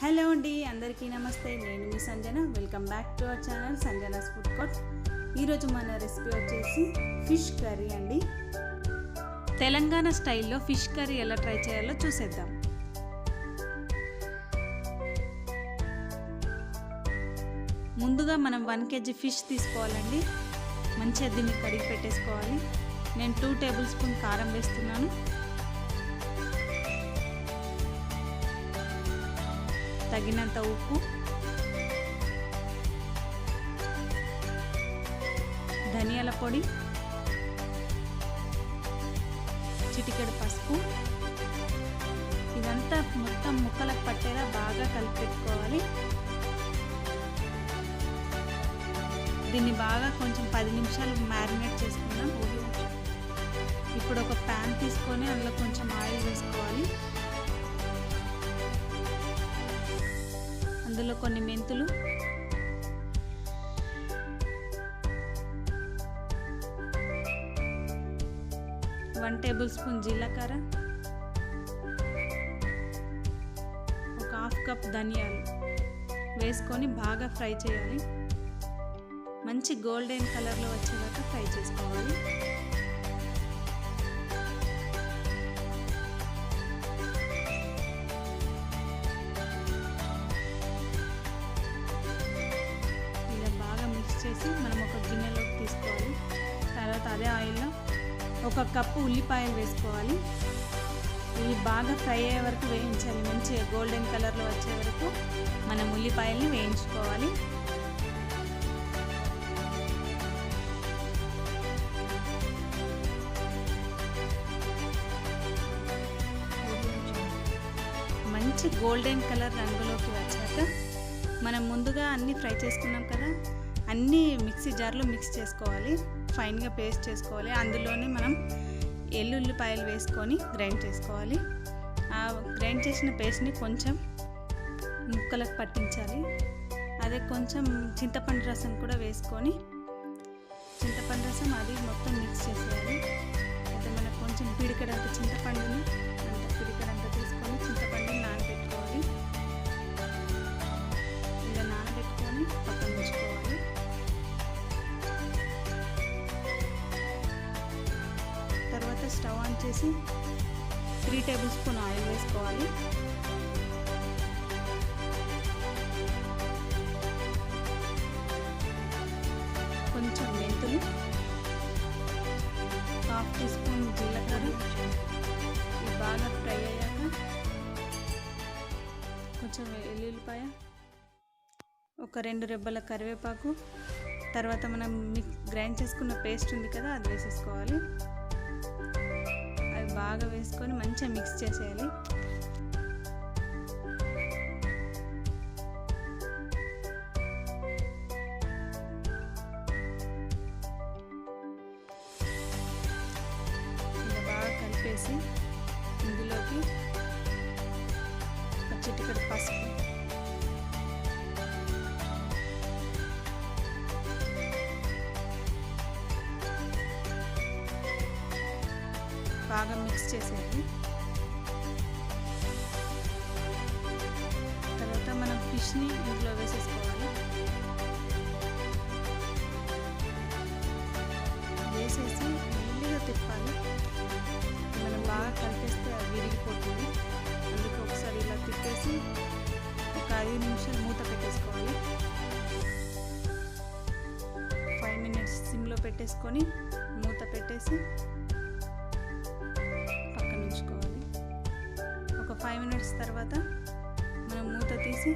Hello అండి, అందరికీ నమస్తే. నేను మీ Sanjana. Welcome back to our channel Sanjana's food court. ఈరోజు మన రెసిపీ వచ్చేసి ఫిష్ కర్రీ అండి. తెలంగాణ స్టైల్లో ఫిష్ కర్రీ ఎలా ట్రై చేయాలో చూసేద్దాం. ముందుగా మనం 1 kg ఫిష్ తీసుకోవాలండి. మంచిగా దీన్ని కడిగి పెట్టేసుకోవాలి. నేను 2 టేబుల్ స్పూన్ కారం వేస్తున్నాను. తగినంత ఉప్పు, ధనియాల పొడి, చిటికెడు పసుపు. ఇదంతా మొత్తం ముక్కలకు పట్టేలా బాగా కలిపెట్టుకోవాలి. దీన్ని బాగా కొంచెం 10 నిమిషాలు మ్యారినేట్ చేసుకుందాం. ఇప్పుడు ఒక ప్యాన్ తీసుకొని అందులో కొంచెం ఆయిల్ వేసుకోవాలి. అందులో కొన్ని మెంతులు, 1 టేబుల్ స్పూన్ జీలకర్ర, ఒక 1/2 కప్ ధనియాలు వేసుకొని బాగా ఫ్రై చేయాలి. మంచి గోల్డెన్ కలర్లో వచ్చేదాకా ఫ్రై చేసుకోవాలి. చేసి మనం ఒక గిన్నెలోకి తీసుకోవాలి. తర్వాత అదే ఆయిల్లో 1 కప్పు ఉల్లిపాయలు వేసుకోవాలి. ఇవి బాగా ఫ్రై అయ్యే వరకు వేయించాలి. మంచిగా గోల్డెన్ కలర్లో వచ్చే వరకు మనం ఉల్లిపాయల్ని వేయించుకోవాలి. మంచి గోల్డెన్ కలర్ రంగులోకి వచ్చాక మనం ముందుగా అన్నీ ఫ్రై చేసుకున్నాం కదా, అన్నీ మిక్సీ జార్లో మిక్స్ చేసుకోవాలి. ఫైన్గా పేస్ట్ చేసుకోవాలి. అందులోనే మనం ఎల్లుల్లిపాయలు వేసుకొని గ్రైండ్ చేసుకోవాలి. ఆ గ్రైండ్ చేసిన పేస్ట్ని కొంచెం ముక్కలకు పట్టించాలి. అదే కొంచెం చింతపండు రసం కూడా వేసుకొని చింతపండు రసం అది మొత్తం మిక్స్ చేసేయాలి. అయితే మనకు కొంచెం పిడికడంత చింతపండుని పిడికడంత తీసుకొని చింతపండుని నానబెట్టుకోవాలి. ఇలా నానబెట్టుకొని పక్కన ఉంచుకోవాలి. తర్వాత స్టవ్ ఆన్ చేసి 3 టేబుల్ స్పూన్ ఆయిల్ వేసుకోవాలి. కొంచెం మెంతులు, 1/2 టీ స్పూన్ జీలకర్ర. ఇవి బాగా ఫ్రై అయ్యాక కొంచెం ఎల్లుల్లిపాయ, ఒక 2 రెబ్బల కరివేపాకు, తర్వాత మనం గ్రైండ్ చేసుకున్న పేస్ట్ ఉంది కదా అది వేసేసుకోవాలి. అది బాగా వేసుకొని మంచిగా మిక్స్ చేసేయాలి. ఇలా బాగా కలిపేసి ఇందులోకి ఒక చిటికెడు పసుపు, బాగా మిక్స్ చేసేయాలి. తర్వాత మనం ఫిష్ని ఇందులో వేసేసుకోవాలి. వేసేసి మెల్లిగా తిప్పాలి. మనం బాగా కలిపేస్తే అది విరిగిపోతుంది. అందుకే ఒకసారి ఇలా తిప్పేసి ఒక 5 నిమిషాలు మూత పెట్టేసుకోవాలి. 5 మినిట్స్ సిమ్లో పెట్టేసుకొని మూత పెట్టేసి ఉంచుకోవాలి. ఒక 5 మినిట్స్ తర్వాత మనం మూత తీసి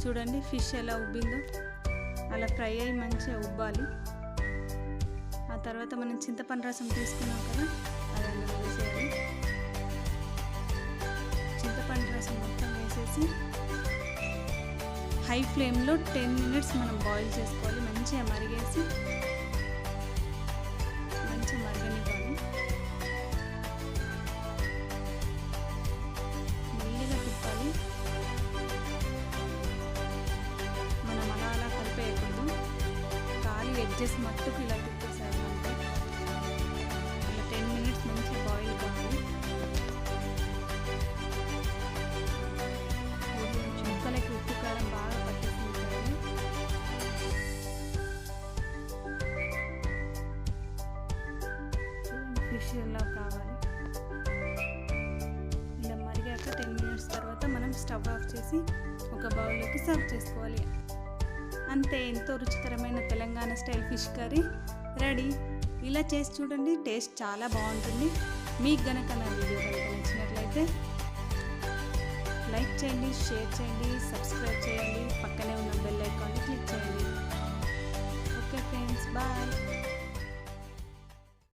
చూడండి ఫిష్ ఎలా ఉబ్బిందో. అలా ఫ్రై అయ్యి మంచిగా ఉబ్బాలి. ఆ తర్వాత మనం చింతపండు రసం తీసుకున్నాం కదా అది అందులో వేసేయాలి. చింతపండు రసం మొత్తం వేసేసి హై ఫ్లేమ్లో 10 మినిట్స్ మనం బాయిల్ చేసుకోవాలి. మంచిగా మరిగేసి మంచిగా మరగనివ్వాలి. మనం అలా కలిపేయకూడదు. ఖాళీ ఎడ్జెస్ మట్టుకు ఇలా తిప్పేసేయాలంటే ఇలా 10 మినిట్స్ మంచిగా బాయిల్ కావాలి. ఫిష్లో కావాలి. ఇలా మరిగాక 10 మినిట్స్ తర్వాత మనం స్టవ్ ఆఫ్ చేసి ఒక బౌల్లోకి సర్వ్ చేసుకోవాలి. అంతే, ఎంతో రుచికరమైన Telangana style fish curry ready. ఇలా చేసి చూడండి, టేస్ట్ చాలా బాగుంటుంది. మీకు గనక నా వీడియో కనుక నచ్చినట్లయితే లైక్ చేయండి, షేర్ చేయండి, సబ్స్క్రైబ్ చేయండి, పక్కనే ఉన్న బెల్ ఐకాన్ని క్లిక్ చేయండి. Okay friends, bye.